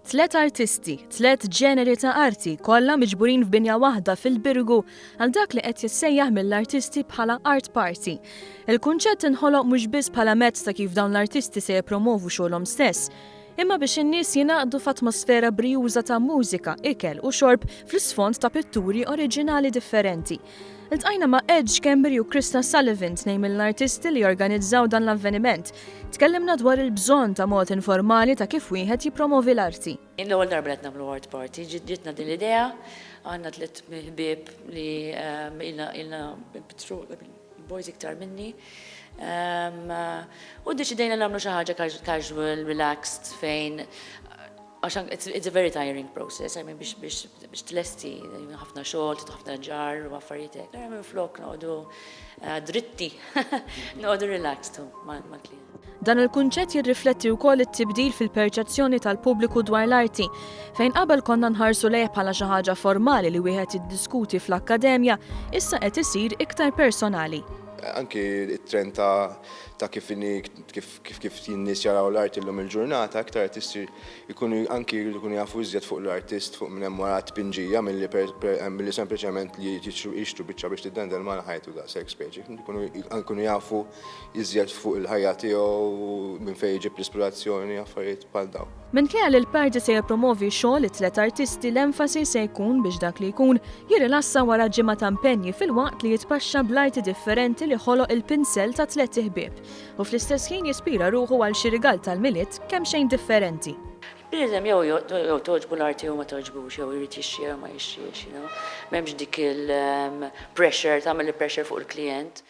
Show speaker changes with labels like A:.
A: Tlet artisti, tlet ġeneri ta' arti, kollha miġburin f'binja waħda fil-Birgu għal dak li qed jissejjaħ mill-artisti bħala art party. Il-kunċett inħoloq mhux biss bħala mezz ta' kif dawn l-artisti se jippromovu xogħolhom stess, imma biex in-nies jingħaqdu f'atmosfera brijuża ta' mużika, ikel u xorb fl-isfond ta' pitturi oriġinali differenti. Iltqajna ma' Edge Kembri u Krista Sullivan, tnejn mill-artisti li jorganizzaw dan l-avveniment. Tkellimna dwar il-bżonn ta' mod informali ta' kif wieħed jippromovi l-arti.
B: L-ewwel darba qed nagħmlu art party, ġitna din l-idea, għandna tliet ħbieb li ilna boys iktar minni. U ddeċidejna nagħmlu xi ħaġa casual, relaxed fejn it's a very tiring process, biex tlesti ħafna xogħol, ħafna ġar u affarijiet hekk. Nagħmlu flok noqogħdu dritti, noqogħdu relaxed mal-klient.
A: Dan il-kunċett jirrifletti wkoll it-tibdil fil-perċezzjoni tal-pubbliku dwar l-arti, fejn qabel konna nħarsu lejh bħala xi ħaġa formali li wieħed jiddiskuti fl-akkademja, issa qed isir iktar personali.
C: Anki it-trend ta' kif n-nies jaraw l-art illum il-ġurnata, aktar artisti jkunu jafu iżjed fuq l-artist fuq minn hemm wara tpinġija milli sempliċement li jixtru biċċa biex tiddendel ma' ħajtu da' sex page. Jkunu jafu iżjed fuq il-ħajja tiegħu minn fejn jġib l-ispirazzjoni affarijiet bħal dawn.
A: Minkejja li l-parti se jippromovi xogħol it-tliet artisti l-enfasi se jkun biex dak li jkun jirrilassa wara ġimgħa ta' impenji fil-waqt li jitpaxxa bl-arti differenti li ħoloq il-pinsel ta' tliet ħbieb u fl-istess ħin jispira ruħu għal xi rigal tal-miliet kemm xejn differenti.
B: Bniedem jew toġbu l-arti jew ma toġbux, jew irid jixxi jew ma jixxiex, m'hemmx dik il-pressure, tagħmel il-pressure fuq il-klijent.